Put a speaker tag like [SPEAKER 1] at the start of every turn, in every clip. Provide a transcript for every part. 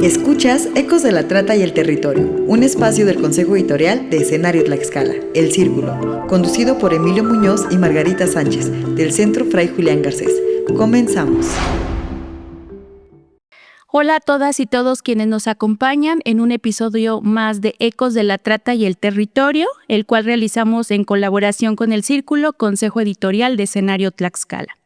[SPEAKER 1] Escuchas Ecos de la Trata y el Territorio, un espacio del Consejo Editorial de Escenario Tlaxcala, El Círculo, conducido por Emilio Muñoz y Margarita Sánchez, del Centro Fray Julián Garcés. Comenzamos.
[SPEAKER 2] Hola a todas y todos quienes nos acompañan en un episodio más de Ecos de la Trata y el Territorio, el cual realizamos en colaboración con El Círculo, Consejo Editorial de Escenario Tlaxcala.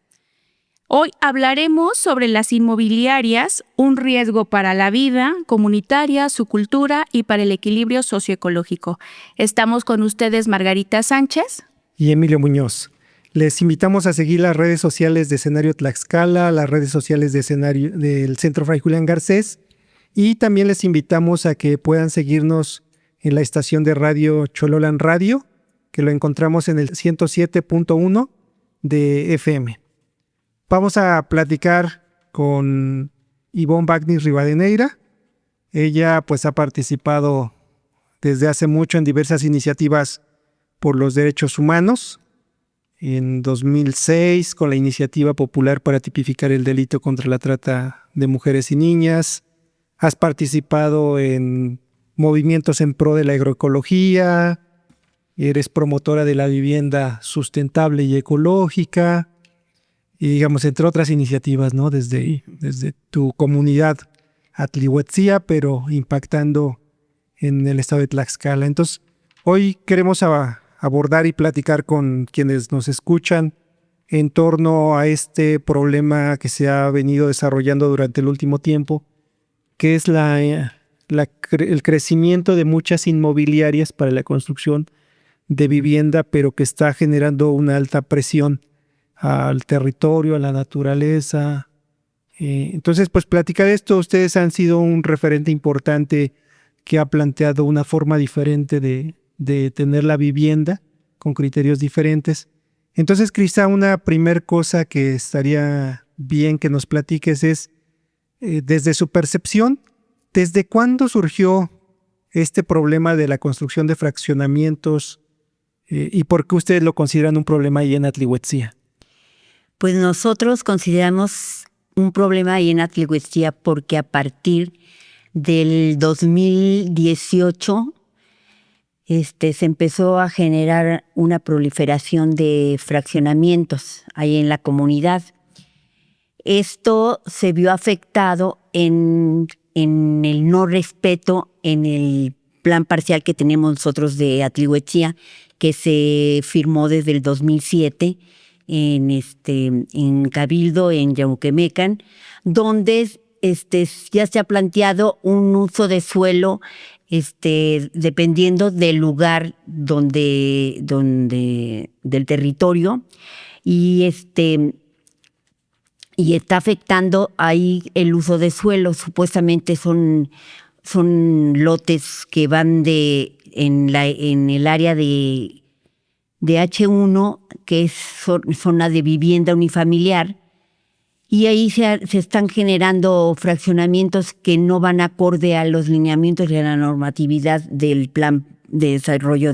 [SPEAKER 2] Hoy hablaremos sobre las inmobiliarias, un riesgo para la vida comunitaria, su cultura y para el equilibrio socioecológico. Estamos con ustedes Margarita Sánchez
[SPEAKER 3] y Emilio Muñoz. Les invitamos a seguir las redes sociales de Escenario Tlaxcala, las redes sociales de Escenario del Centro Fray Julián Garcés, y también les invitamos a que puedan seguirnos en la estación de radio Chololan Radio, que lo encontramos en el 107.1 de FM. Vamos a platicar con Ivonne Bagnis Rivadeneira. Ella pues ha participado desde hace mucho en diversas iniciativas por los derechos humanos. En 2006 con la Iniciativa Popular para tipificar el delito contra la trata de mujeres y niñas. Has participado en movimientos en pro de la agroecología. Eres promotora de la vivienda sustentable y ecológica. Y digamos, entre otras iniciativas, ¿no? Desde tu comunidad Atlihuetzia, pero impactando en el estado de Tlaxcala. Entonces, hoy queremos abordar y platicar con quienes nos escuchan en torno a este problema que se ha venido desarrollando durante el último tiempo, que es el crecimiento de muchas inmobiliarias para la construcción de vivienda, pero que está generando una alta presión al territorio, a la naturaleza. Entonces, pues platicar esto, ustedes han sido un referente importante que ha planteado una forma diferente de tener la vivienda con criterios diferentes. Entonces, quizá una primer cosa que estaría bien que nos platiques es, desde su percepción, ¿desde cuándo surgió este problema de la construcción de fraccionamientos y por qué ustedes lo consideran un problema ahí en Atlihuetzia?
[SPEAKER 4] Pues nosotros consideramos un problema ahí en Atlihuetzia porque a partir del 2018 se empezó a generar una proliferación de fraccionamientos ahí en la comunidad. Esto se vio afectado en el no respeto en el plan parcial que tenemos nosotros de Atlihuetzia, que se firmó desde el 2007 en Cabildo, en Yauquemecan, donde ya se ha planteado un uso de suelo dependiendo del lugar del territorio y está afectando ahí el uso de suelo. Supuestamente son lotes que van en el área de H1, que es zona de vivienda unifamiliar, y ahí se están generando fraccionamientos que no van acorde a los lineamientos y a la normatividad del plan de desarrollo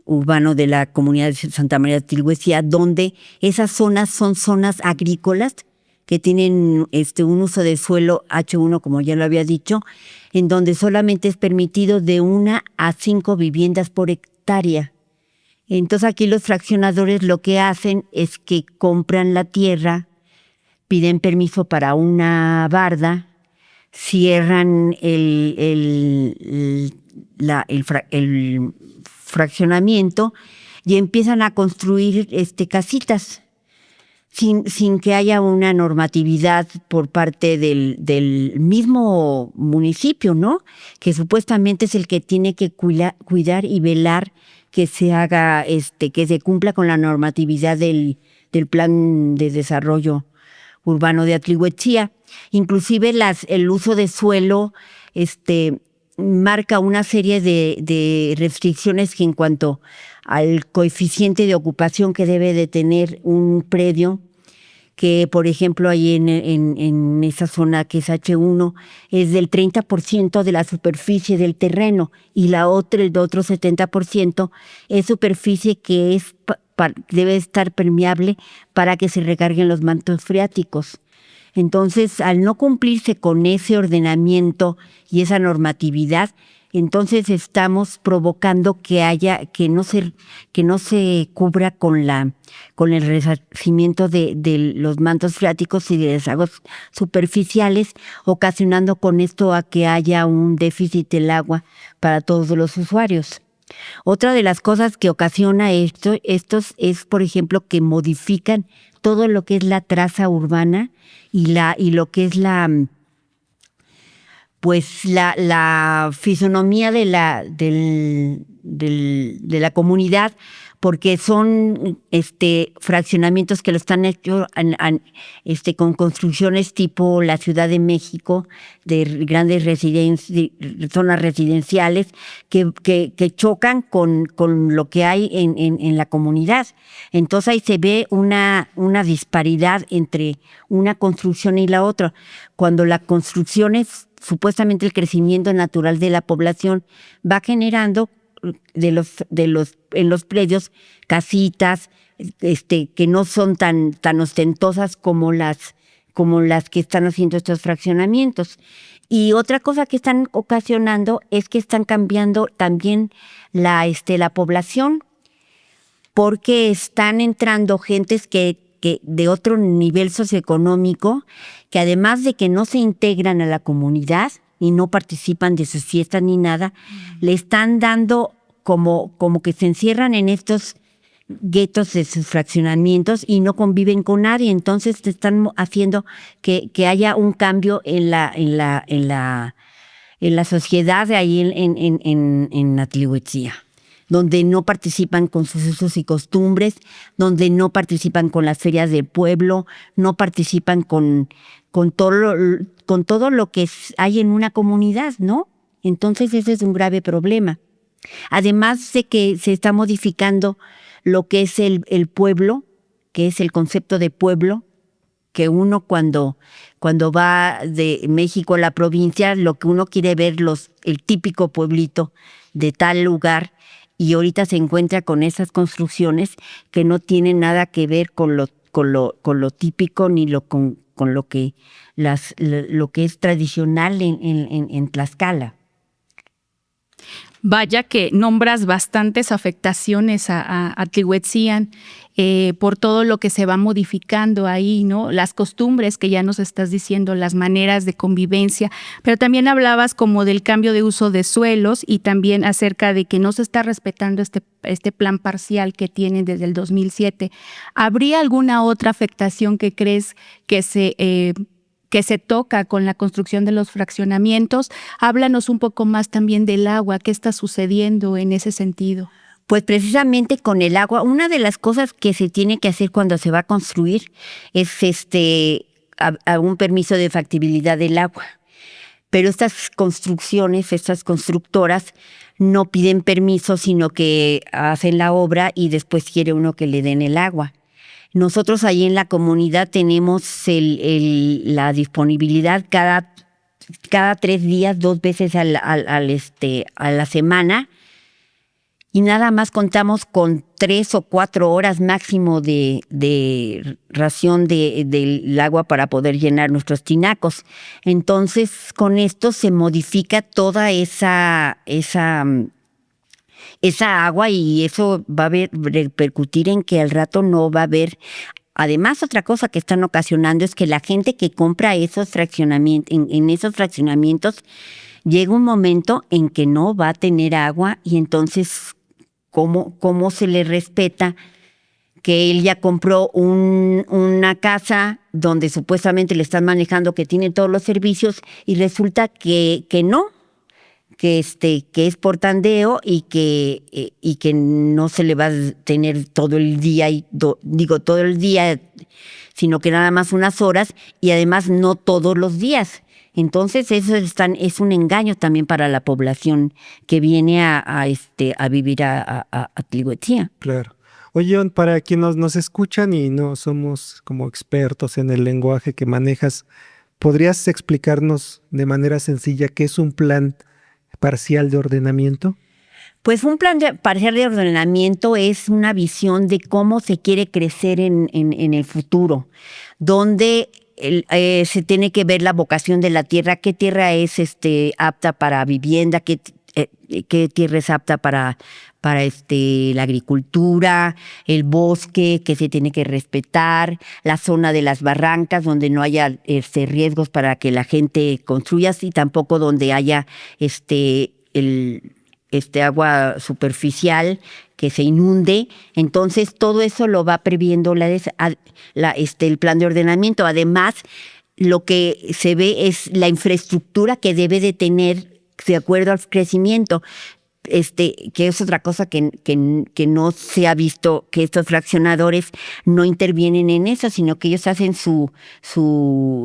[SPEAKER 4] urbano de la comunidad de Santa María de Atlihuetzia, donde esas zonas son zonas agrícolas que tienen un uso de suelo H1, como ya lo había dicho, en donde solamente es permitido de 1 a 5 viviendas por hectárea. Entonces aquí los fraccionadores lo que hacen es que compran la tierra, piden permiso para una barda, cierran el fraccionamiento y empiezan a construir casitas sin que haya una normatividad por parte del mismo municipio, ¿no? Que supuestamente es el que tiene que cuidar y velar que se haga, que se cumpla con la normatividad del plan de desarrollo urbano de Atlihuetzia. Inclusive el uso de suelo marca una serie de restricciones que en cuanto al coeficiente de ocupación que debe de tener un predio, que por ejemplo ahí en esa zona que es H1 es del 30% de la superficie del terreno, y el otro 70% es superficie que debe estar permeable para que se recarguen los mantos freáticos. Entonces, al no cumplirse con ese ordenamiento y esa normatividad, entonces estamos provocando que no se cubra con el resarcimiento de los mantos freáticos y de desagües superficiales, ocasionando con esto a que haya un déficit del agua para todos los usuarios. Otra de las cosas que ocasiona estos es, por ejemplo, que modifican todo lo que es la traza urbana y lo que es la fisonomía de la comunidad, porque son fraccionamientos que lo están hechos con construcciones tipo la Ciudad de México, de grandes zonas residenciales que chocan con lo que hay en la comunidad. Entonces ahí se ve una disparidad entre una construcción y la otra. Cuando la construcción es supuestamente el crecimiento natural de la población, va generando en los predios casitas que no son tan ostentosas como las que están haciendo estos fraccionamientos. Y otra cosa que están ocasionando es que están cambiando también la población, porque están entrando gentes que de otro nivel socioeconómico, que además de que no se integran a la comunidad y no participan de sus fiestas ni nada, le están dando como que se encierran en estos guetos de sus fraccionamientos y no conviven con nadie. Entonces te están haciendo que haya un cambio en la sociedad de ahí en Atlihuetzía, donde no participan con sus usos y costumbres, donde no participan con las ferias del pueblo, no participan con todo lo que hay en una comunidad, ¿no? Entonces ese es un grave problema. Además de que se está modificando lo que es el pueblo, que es el concepto de pueblo, que uno cuando va de México a la provincia, lo que uno quiere ver el típico pueblito de tal lugar, y ahorita se encuentra con esas construcciones que no tienen nada que ver con lo típico ni con lo que es tradicional en Tlaxcala.
[SPEAKER 2] Vaya que nombras bastantes afectaciones a Atlihuetzían por todo lo que se va modificando ahí, ¿no? Las costumbres que ya nos estás diciendo, las maneras de convivencia, pero también hablabas como del cambio de uso de suelos y también acerca de que no se está respetando este plan parcial que tienen desde el 2007. ¿Habría alguna otra afectación que crees que se toca con la construcción de los fraccionamientos? Háblanos un poco más también del agua, ¿qué está sucediendo en ese sentido?
[SPEAKER 4] Pues precisamente con el agua, una de las cosas que se tiene que hacer cuando se va a construir es un permiso de factibilidad del agua. Pero estas constructoras no piden permiso, sino que hacen la obra y después quiere uno que le den el agua. Nosotros ahí en la comunidad tenemos la disponibilidad cada 3 días, 2 veces a la semana, y nada más contamos con 3 o 4 horas máximo de ración del agua para poder llenar nuestros tinacos. Entonces, con esto se modifica toda esa agua, y eso va a repercutir en que al rato no va a haber. Además, otra cosa que están ocasionando es que la gente que compra esos fraccionamientos, en esos fraccionamientos, llega un momento en que no va a tener agua, y entonces ¿cómo se le respeta que él ya compró una casa donde supuestamente le están manejando que tiene todos los servicios, y resulta que no? Que es por tandeo y que no se le va a tener todo el día, todo el día, sino que nada más unas horas, y además no todos los días. Entonces eso es un engaño también para la población que viene a vivir a Atlihuetzía.
[SPEAKER 3] Claro. Oye, para quienes nos escuchan y no somos como expertos en el lenguaje que manejas, ¿podrías explicarnos de manera sencilla qué es un plan parcial de ordenamiento?
[SPEAKER 4] Pues un plan parcial de ordenamiento es una visión de cómo se quiere crecer en el futuro, donde se tiene que ver la vocación de la tierra, qué tierra es apta para vivienda, qué tierra es apta para la agricultura, el bosque que se tiene que respetar, la zona de las barrancas donde no haya riesgos para que la gente construya, y tampoco donde haya agua superficial que se inunde. Entonces todo eso lo va previendo el plan de ordenamiento. Además, lo que se ve es la infraestructura que debe de tener de acuerdo al crecimiento. Que es otra cosa que no se ha visto, que estos fraccionadores no intervienen en eso, sino que ellos hacen sus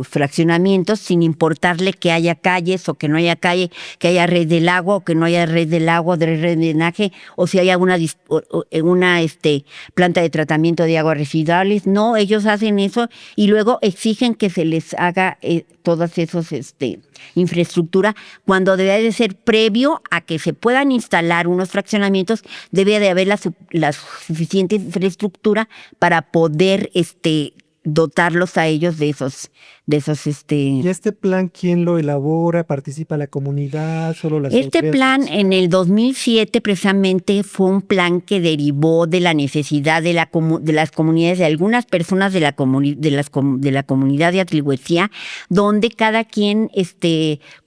[SPEAKER 4] fraccionamientos sin importarle que haya calles o que no haya calle, que haya red del agua o que no haya red del agua, de red de drenaje, o si haya una planta de tratamiento de aguas residuales. No, ellos hacen eso y luego exigen que se les haga todas esas infraestructura, cuando debe de ser previo a que se puedan instalar unos fraccionamientos, debe de haber la suficiente infraestructura para poder dotarlos a ellos de esos.
[SPEAKER 3] ¿Y este plan quién lo elabora? ¿Participa la comunidad? ¿Solo las autoridades?
[SPEAKER 4] Plan en el 2007 precisamente fue un plan que derivó de la necesidad de las comunidades, de algunas personas de la comunidad de Atlihuetzía, donde cada quien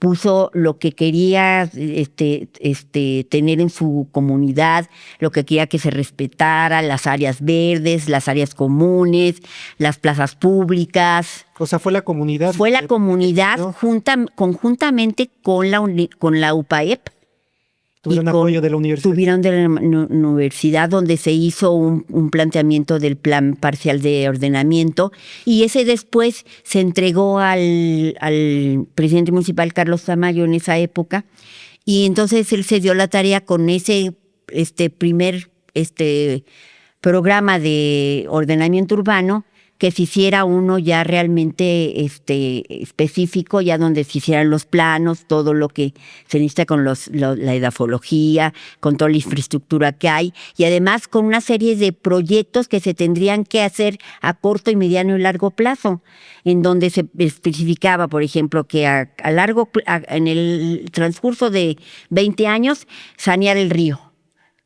[SPEAKER 4] puso lo que quería tener en su comunidad, lo que quería que se respetara, las áreas verdes, las áreas comunes, las plazas públicas.
[SPEAKER 3] O sea, fue la comunidad.
[SPEAKER 4] Fue la comunidad, ¿no? Conjuntamente con la UPAEP.
[SPEAKER 3] Tuvieron apoyo de la universidad.
[SPEAKER 4] Tuvieron de la universidad, donde se hizo un planteamiento del plan parcial de ordenamiento, y ese después se entregó al presidente municipal Carlos Tamayo en esa época, y entonces él se dio la tarea con ese primer programa de ordenamiento urbano, que se hiciera uno ya realmente específico, ya donde se hicieran los planos, todo lo que se necesita con la edafología, con toda la infraestructura que hay, y además con una serie de proyectos que se tendrían que hacer a corto y mediano y largo plazo, en donde se especificaba, por ejemplo, que en el transcurso de 20 años, sanear el río.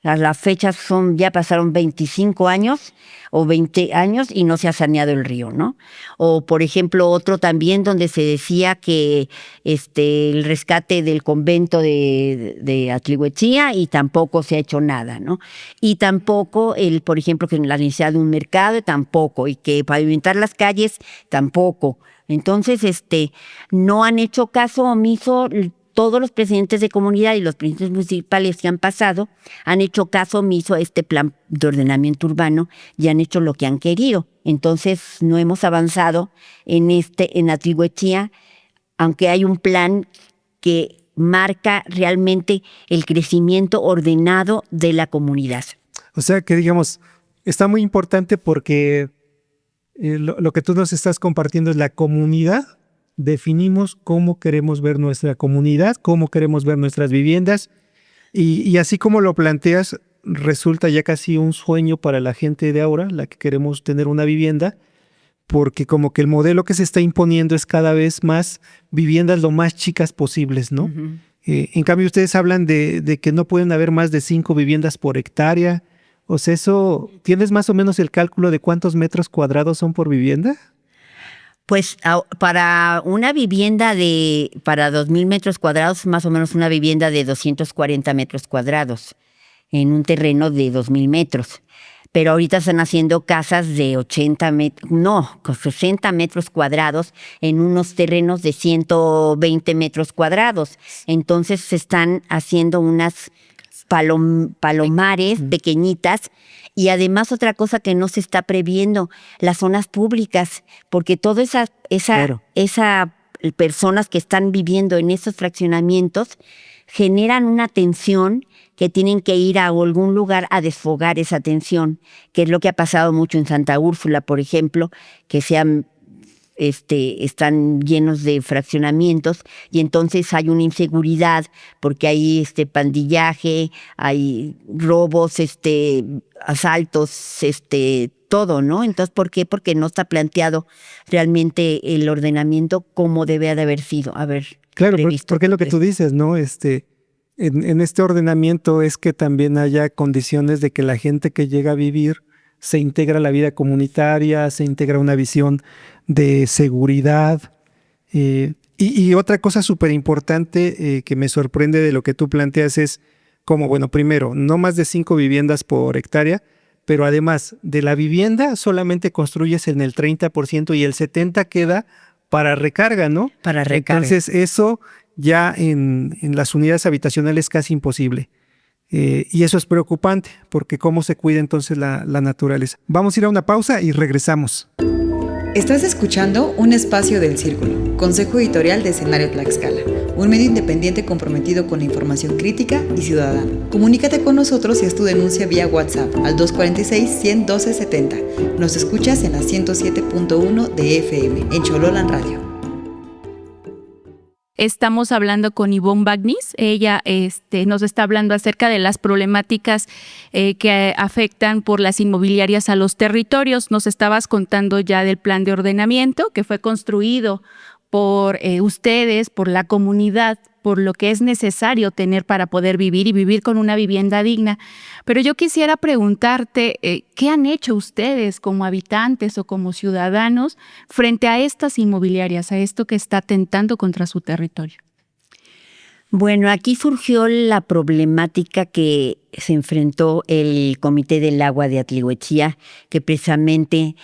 [SPEAKER 4] Las fechas ya pasaron 25 años o 20 años y no se ha saneado el río, ¿no? O, por ejemplo, otro también donde se decía que el rescate del convento de Atlihuetzía, y tampoco se ha hecho nada, ¿no? Y tampoco, por ejemplo, que la necesidad de un mercado, tampoco, y que pavimentar las calles, tampoco. Entonces, no han hecho caso omiso. Todos los presidentes de comunidad y los presidentes municipales que han pasado han hecho caso omiso a este plan de ordenamiento urbano y han hecho lo que han querido. Entonces no hemos avanzado en Atlihuetzía, aunque hay un plan que marca realmente el crecimiento ordenado de la comunidad.
[SPEAKER 3] O sea que, digamos, está muy importante porque lo que tú nos estás compartiendo es la comunidad. Definimos cómo queremos ver nuestra comunidad, cómo queremos ver nuestras viviendas, y así como lo planteas, resulta ya casi un sueño para la gente de ahora, la que queremos tener una vivienda, porque como que el modelo que se está imponiendo es cada vez más viviendas lo más chicas posibles, ¿no? Uh-huh. En cambio, ustedes hablan de que no pueden haber más de 5 viviendas por hectárea. O sea, ¿tienes más o menos el cálculo de cuántos metros cuadrados son por vivienda?
[SPEAKER 4] Pues para una vivienda para 2,000 metros cuadrados, más o menos una vivienda de 240 metros cuadrados en un terreno de 2,000 metros. Pero ahorita están haciendo casas de 60 metros cuadrados en unos terrenos de 120 metros cuadrados. Entonces se están haciendo unas palomares pequeñitas. Y además otra cosa que no se está previendo, las zonas públicas, porque todas esas personas que están viviendo en esos fraccionamientos generan una tensión que tienen que ir a algún lugar a desfogar esa tensión, que es lo que ha pasado mucho en Santa Úrsula, por ejemplo, que se han están llenos de fraccionamientos y entonces hay una inseguridad porque hay pandillaje, hay robos, asaltos, todo, ¿no? Entonces, ¿por qué? Porque no está planteado realmente el ordenamiento como debe de haber sido.
[SPEAKER 3] Claro,
[SPEAKER 4] previsto.
[SPEAKER 3] porque es lo que tú dices, ¿no? En este ordenamiento es que también haya condiciones de que la gente que llega a vivir se integra a la vida comunitaria, se integra a una visión de seguridad. Y otra cosa súper importante que me sorprende de lo que tú planteas es como, bueno, primero, no más de 5 viviendas por hectárea, pero además de la vivienda solamente construyes en el 30% y el 70% queda para recarga, ¿no?
[SPEAKER 4] Para recarga.
[SPEAKER 3] Entonces eso ya en las unidades habitacionales es casi imposible. Y eso es preocupante porque cómo se cuida entonces la naturaleza. Vamos a ir a una pausa y regresamos.
[SPEAKER 1] Estás escuchando un espacio del Círculo, Consejo Editorial de Escenario Tlaxcala, un medio independiente comprometido con la información crítica y ciudadana. Comunícate con nosotros y haz tu denuncia vía WhatsApp al 246-112-70. Nos escuchas en la 107.1 de FM, en Xololan Radio.
[SPEAKER 2] Estamos hablando con Ivonne Bagnis. Ella nos está hablando acerca de las problemáticas que afectan por las inmobiliarias a los territorios. Nos estabas contando ya del plan de ordenamiento que fue construido por ustedes, por la comunidad, por lo que es necesario tener para poder vivir y vivir con una vivienda digna. Pero yo quisiera preguntarte, ¿qué han hecho ustedes como habitantes o como ciudadanos frente a estas inmobiliarias, a esto que está atentando contra su territorio?
[SPEAKER 4] Bueno, aquí surgió la problemática que se enfrentó el Comité del Agua de Atlihuechía, que precisamente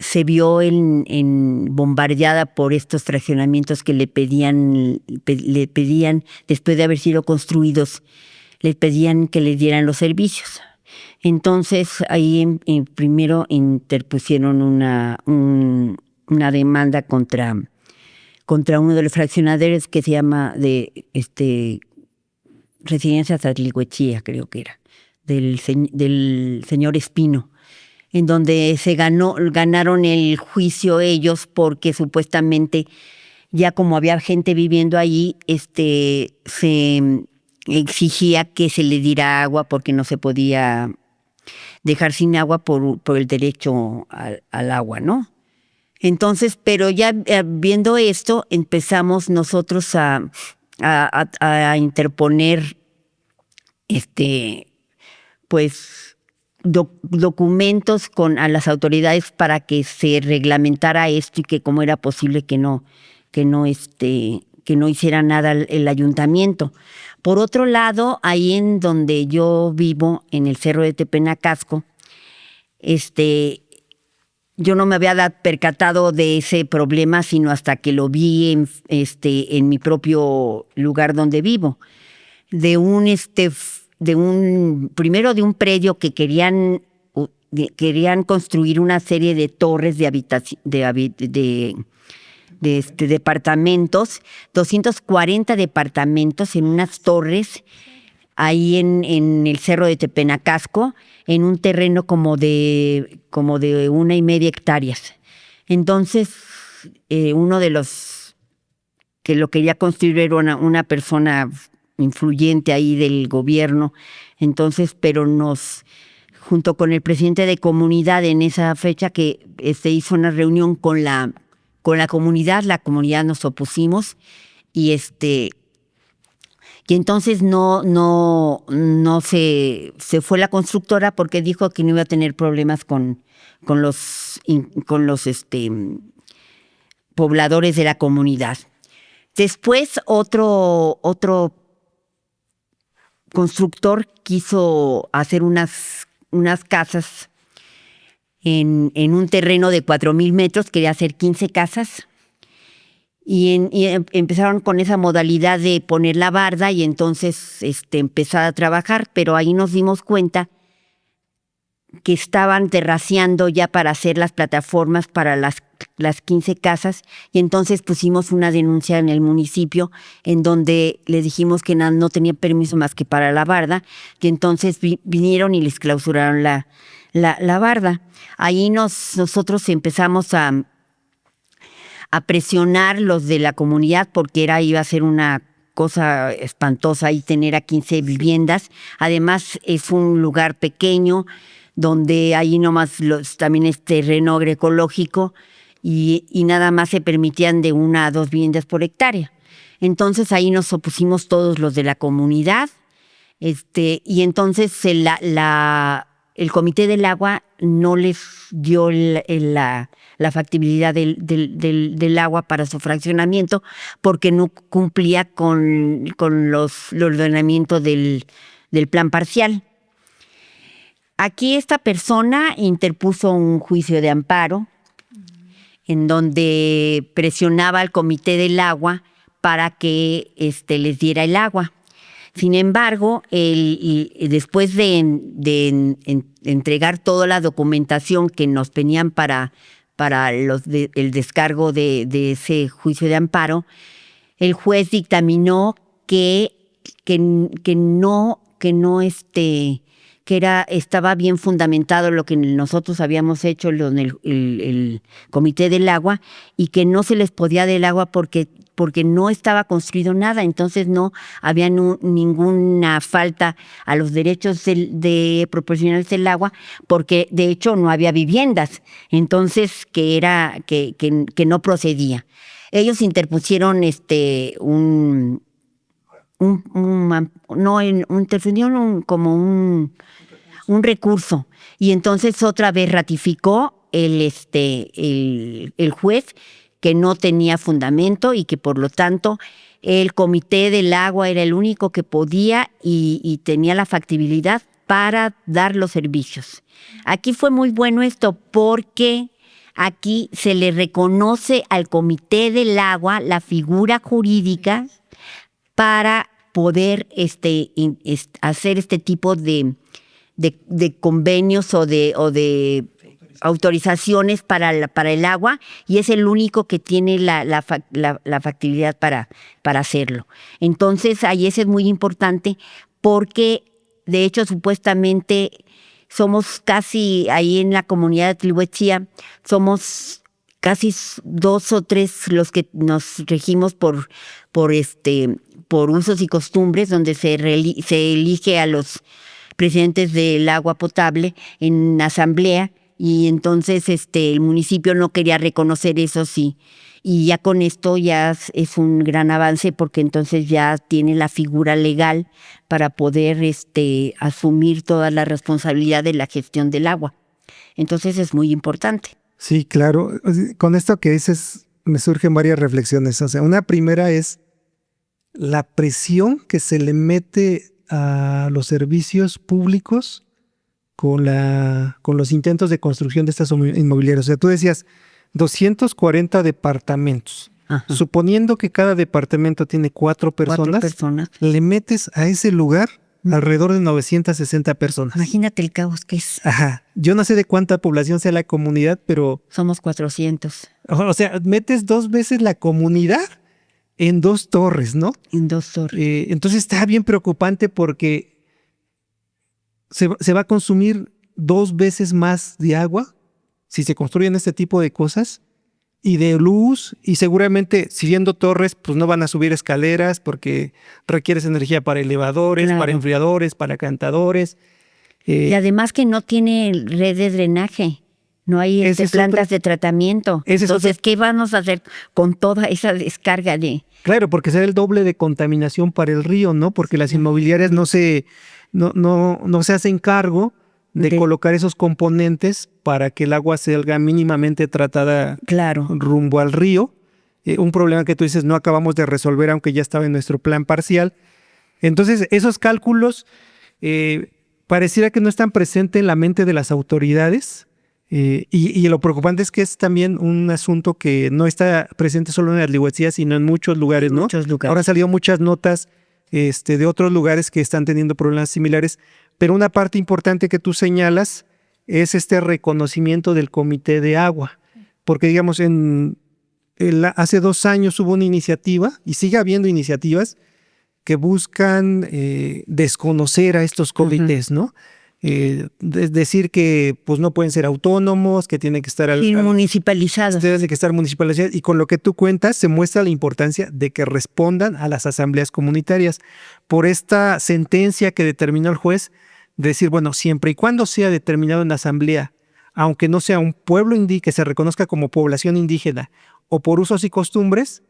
[SPEAKER 4] se vio bombardeada por estos fraccionamientos que le pedían, después de haber sido construidos, les pedían que les dieran los servicios. Entonces, ahí primero interpusieron una demanda contra uno de los fraccionadores que se llama Residencias Atlihuechía, creo que era, del señor Espino, en donde ganaron el juicio ellos porque supuestamente ya como había gente viviendo allí, se exigía que se le diera agua porque no se podía dejar sin agua por el derecho al agua, ¿no? Entonces, pero ya viendo esto, empezamos nosotros a interponer, documentos a las autoridades para que se reglamentara esto y que cómo era posible que no hiciera nada el ayuntamiento. Por otro lado, ahí en donde yo vivo, en el Cerro de Tepenacasco, yo no me había percatado de ese problema sino hasta que lo vi en mi propio lugar donde vivo, primero de un predio que querían construir una serie de torres de departamentos, 240 departamentos en unas torres ahí en el Cerro de Tepenacasco, en un terreno como de 1.5 hectáreas. Entonces, uno de los que lo quería construir era una persona influyente ahí del gobierno. Entonces, pero junto con el presidente de comunidad en esa fecha que se hizo una reunión con la comunidad nos opusimos y entonces no se fue la constructora porque dijo que no iba a tener problemas con los pobladores de la comunidad. Después otro constructor quiso hacer unas casas en un terreno de 4,000 metros, quería hacer 15 casas. Y empezaron con esa modalidad de poner la barda y entonces empezar a trabajar, pero ahí nos dimos cuenta que estaban terraceando ya para hacer las plataformas para las 15 casas y entonces pusimos una denuncia en el municipio en donde les dijimos que no tenían permiso más que para la barda y entonces vinieron y les clausuraron la barda. Ahí nosotros empezamos a presionar los de la comunidad porque iba a ser una cosa espantosa ahí tener a 15 viviendas. Además es un lugar pequeño donde ahí nomás también es terreno agroecológico y nada más se permitían de 1 a 2 viviendas por hectárea. Entonces ahí nos opusimos todos los de la comunidad, y entonces el Comité del Agua no les dio la factibilidad del agua para su fraccionamiento porque no cumplía con los ordenamientos del plan parcial. Aquí esta persona interpuso un juicio de amparo en donde presionaba al Comité del Agua para que les diera el agua. Sin embargo, después de entregar toda la documentación que nos tenían para el descargo de ese juicio de amparo, el juez dictaminó que estaba bien fundamentado lo que nosotros habíamos hecho en el Comité del Agua y que no se les podía dar el agua porque no estaba construido nada, entonces no había ninguna falta a los derechos de proporcionarles el agua, porque de hecho no había viviendas, entonces que no procedía. Ellos interpusieron un recurso y entonces otra vez ratificó el juez que no tenía fundamento y que por lo tanto el Comité del Agua era el único que podía y tenía la factibilidad para dar los servicios. Aquí fue muy bueno esto porque aquí se le reconoce al Comité del Agua la figura jurídica para poder hacer este tipo de convenios o de autorizaciones para el agua y es el único que tiene la factibilidad para hacerlo. Entonces, ahí ese es muy importante porque, de hecho, supuestamente somos casi, ahí en la comunidad de Tlihuetzia, somos casi 2 o 3 los que nos regimos por usos y costumbres, donde se elige a los presidentes del agua potable en asamblea, y entonces el municipio no quería reconocer eso, sí. Y ya con esto ya es un gran avance porque entonces ya tiene la figura legal para poder asumir toda la responsabilidad de la gestión del agua. Entonces es muy importante.
[SPEAKER 3] Sí, claro. Con esto que dices me surgen varias reflexiones. O sea, una primera es la presión que se le mete a los servicios públicos con los intentos de construcción de estas inmobiliarias. O sea, tú decías 240 departamentos. Ajá. Suponiendo que cada departamento tiene 4 personas, le metes a ese lugar alrededor de 960 personas.
[SPEAKER 4] Imagínate el caos que es.
[SPEAKER 3] Ajá. Yo no sé de cuánta población sea la comunidad, pero...
[SPEAKER 4] Somos 400.
[SPEAKER 3] O sea, metes 2 veces la comunidad en 2 torres, ¿no?
[SPEAKER 4] En 2 torres.
[SPEAKER 3] Entonces está bien preocupante porque se va a consumir 2 veces más de agua si se construyen este tipo de cosas y de luz, y seguramente siguiendo torres pues no van a subir escaleras porque requieres energía para elevadores, claro, para enfriadores, para cantadores.
[SPEAKER 4] Y además que no tiene red de drenaje, no hay plantas de tratamiento. Entonces, ¿qué vamos a hacer con toda esa descarga de...?
[SPEAKER 3] Claro, porque será el doble de contaminación para el río, ¿no? Porque las inmobiliarias no se hacen cargo de colocar esos componentes para que el agua salga mínimamente tratada, claro, rumbo al río. Un problema que tú dices no acabamos de resolver, aunque ya estaba en nuestro plan parcial. Entonces, esos cálculos pareciera que no están presentes en la mente de las autoridades. Y lo preocupante es que es también un asunto que no está presente solo en Tlihuetzia, sino en muchos lugares, ¿no? Muchos lugares. Ahora han salido muchas notas de otros lugares que están teniendo problemas similares, pero una parte importante que tú señalas es este reconocimiento del Comité de Agua, porque digamos hace 2 años hubo una iniciativa y sigue habiendo iniciativas que buscan desconocer a estos comités, ¿no? decir que pues no pueden ser autónomos, que tienen que estar
[SPEAKER 4] municipalizados.
[SPEAKER 3] Tienen que estar municipalizados. Y con lo que tú cuentas se muestra la importancia de que respondan a las asambleas comunitarias. Por esta sentencia que determinó el juez, decir, bueno, siempre y cuando sea determinado en asamblea, aunque no sea un pueblo indígena, que se reconozca como población indígena, o por usos y costumbres,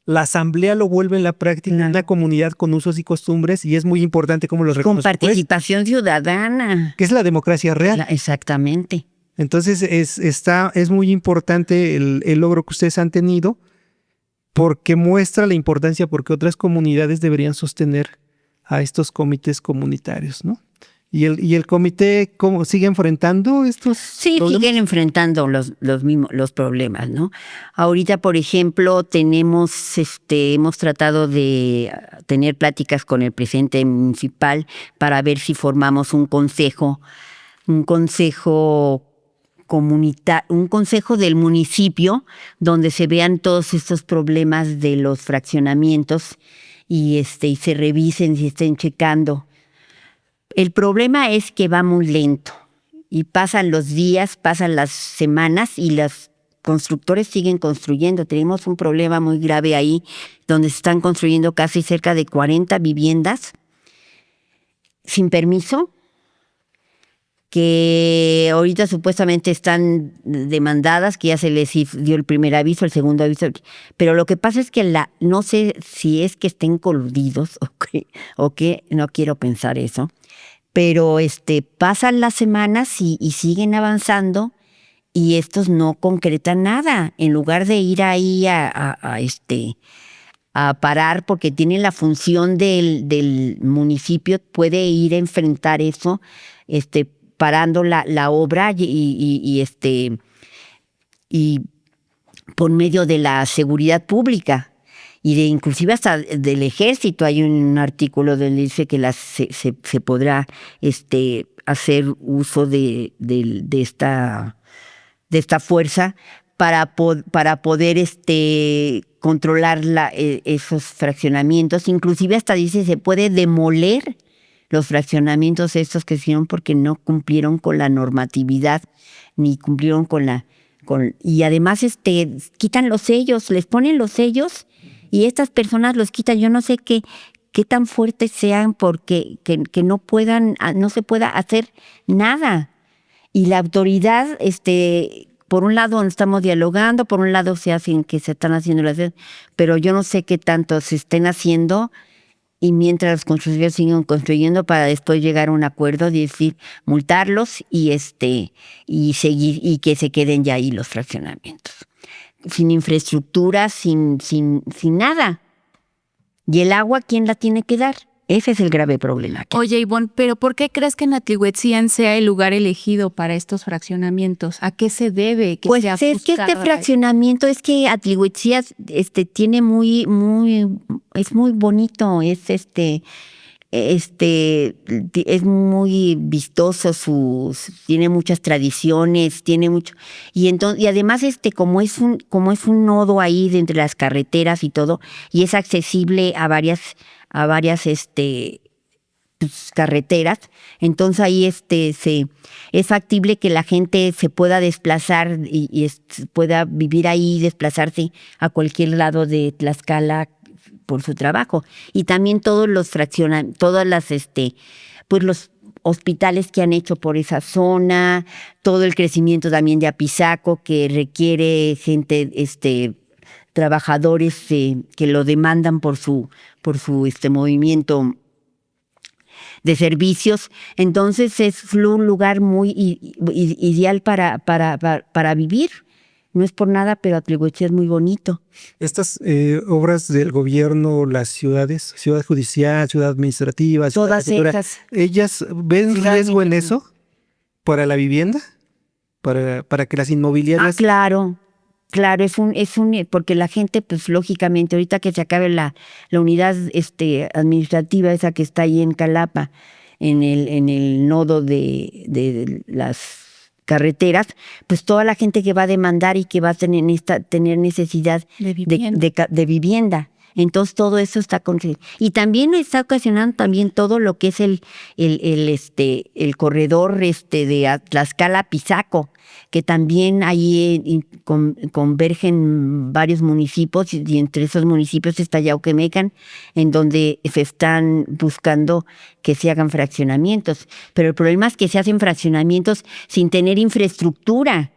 [SPEAKER 3] la asamblea lo vuelve en la práctica una comunidad con usos y costumbres, y es muy importante cómo lo reconoce.
[SPEAKER 4] Con participación ciudadana.
[SPEAKER 3] Que es la democracia real.
[SPEAKER 4] Exactamente.
[SPEAKER 3] Entonces es muy importante el logro que ustedes han tenido, porque muestra la importancia porque otras comunidades deberían sostener a estos comités comunitarios, ¿no? ¿Y el comité cómo sigue enfrentando estos problemas?
[SPEAKER 4] Siguen enfrentando los problemas, ¿no? Ahorita, por ejemplo, hemos tratado de tener pláticas con el presidente municipal para ver si formamos un consejo del municipio donde se vean todos estos problemas de los fraccionamientos y se revisen y estén checando. El problema es que va muy lento y pasan los días, pasan las semanas y los constructores siguen construyendo. Tenemos un problema muy grave ahí donde se están construyendo casi cerca de 40 viviendas sin permiso, que ahorita supuestamente están demandadas, que ya se les dio el primer aviso, el segundo aviso, pero lo que pasa es que no sé si es que estén coludidos o que no quiero pensar eso, pero pasan las semanas y siguen avanzando y estos no concretan nada, en lugar de ir ahí a parar, porque tienen la función del municipio, puede ir a enfrentar eso, parando la obra y por medio de la seguridad pública y inclusive hasta del ejército. Hay un artículo donde dice que se podrá hacer uso de esta fuerza para poder controlar esos fraccionamientos. Inclusive hasta dice se puede demoler los fraccionamientos estos que hicieron porque no cumplieron con la normatividad ni cumplieron y además quitan los sellos, les ponen los sellos y estas personas los quitan. Yo no sé qué tan fuertes sean porque que no se pueda hacer nada. Y la autoridad, por un lado estamos dialogando, por un lado se están haciendo las cosas, pero yo no sé qué tanto se estén haciendo. Y mientras los constructores siguen construyendo para después llegar a un acuerdo, decir, multarlos y seguir y que se queden ya ahí los fraccionamientos. Sin infraestructura, sin nada. ¿Y el agua quién la tiene que dar? Ese es el grave problema.
[SPEAKER 2] Oye, Ivonne, ¿pero por qué crees que Natlihuetzian sea el lugar elegido para estos fraccionamientos? ¿A qué se debe?
[SPEAKER 4] Pues es que este fraccionamiento, es que Atlihuetzia tiene es muy bonito, es muy vistoso, tiene muchas tradiciones, tiene mucho, y además como es un nodo ahí de entre las carreteras y todo, y es accesible a varias carreteras, entonces ahí es factible que la gente se pueda desplazar y pueda vivir ahí y desplazarse a cualquier lado de Tlaxcala por su trabajo. Y también todos los los hospitales que han hecho por esa zona, todo el crecimiento también de Apizaco que requiere gente, trabajadores que lo demandan por su movimiento de servicios. Entonces es un lugar muy ideal para vivir. No es por nada, pero Atlihuetzia es muy bonito.
[SPEAKER 3] Estas obras del gobierno, las ciudades, ciudad judicial, ciudad administrativa,
[SPEAKER 4] todas esas,
[SPEAKER 3] ¿ellas ven riesgo en eso para la vivienda? ¿Para que las inmobiliarias?
[SPEAKER 4] Claro, porque la gente, pues lógicamente, ahorita que se acabe la unidad administrativa, esa que está ahí en Calapa, en el nodo de las carreteras, pues toda la gente que va a demandar y que va a tener necesidad de vivienda. Entonces todo eso está y también está ocasionando también todo lo que es el corredor de Tlaxcala-Pisaco, que también ahí convergen varios municipios y entre esos municipios está Yauquemecan, en donde se están buscando que se hagan fraccionamientos. Pero el problema es que se hacen fraccionamientos sin tener infraestructura.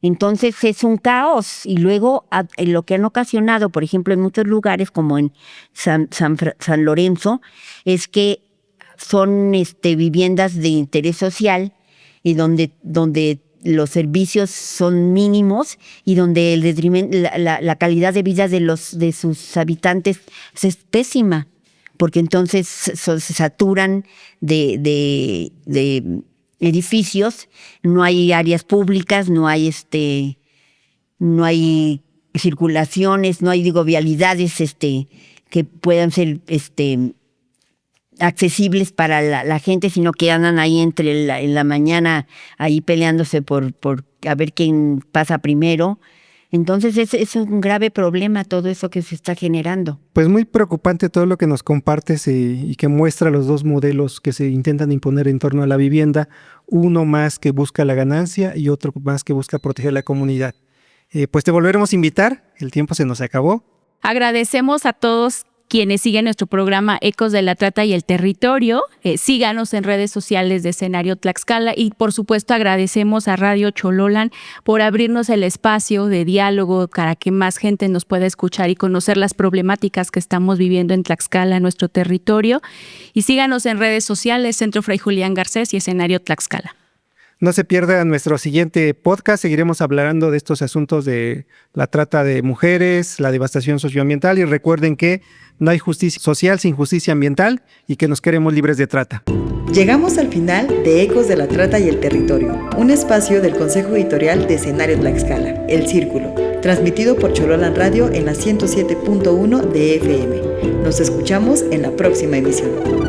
[SPEAKER 4] Entonces es un caos y luego lo que han ocasionado, por ejemplo, en muchos lugares como en San Lorenzo, es que son viviendas de interés social y donde los servicios son mínimos y donde la calidad de vida de sus habitantes es pésima, porque entonces se saturan de edificios, no hay áreas públicas, no hay circulaciones, no hay vialidades que puedan ser accesibles para la gente, sino que andan ahí en la mañana ahí peleándose por a ver quién pasa primero. Entonces es un grave problema todo eso que se está generando.
[SPEAKER 3] Pues muy preocupante todo lo que nos compartes y que muestra los dos modelos que se intentan imponer en torno a la vivienda, uno más que busca la ganancia y otro más que busca proteger la comunidad. Pues te volveremos a invitar, el tiempo se nos acabó.
[SPEAKER 2] Agradecemos a todos quienes siguen nuestro programa Ecos de la Trata y el Territorio. Síganos en redes sociales de Escenario Tlaxcala y por supuesto agradecemos a Radio Chololan por abrirnos el espacio de diálogo para que más gente nos pueda escuchar y conocer las problemáticas que estamos viviendo en Tlaxcala, en nuestro territorio. Y síganos en redes sociales, Centro Fray Julián Garcés y Escenario Tlaxcala.
[SPEAKER 3] No se pierda nuestro siguiente podcast, seguiremos hablando de estos asuntos de la trata de mujeres, la devastación socioambiental y recuerden que no hay justicia social sin justicia ambiental y que nos queremos libres de trata.
[SPEAKER 1] Llegamos al final de Ecos de la Trata y el Territorio, un espacio del Consejo Editorial de Escenario Tlaxcala, El Círculo, transmitido por Chololan Radio en la 107.1 de FM. Nos escuchamos en la próxima emisión.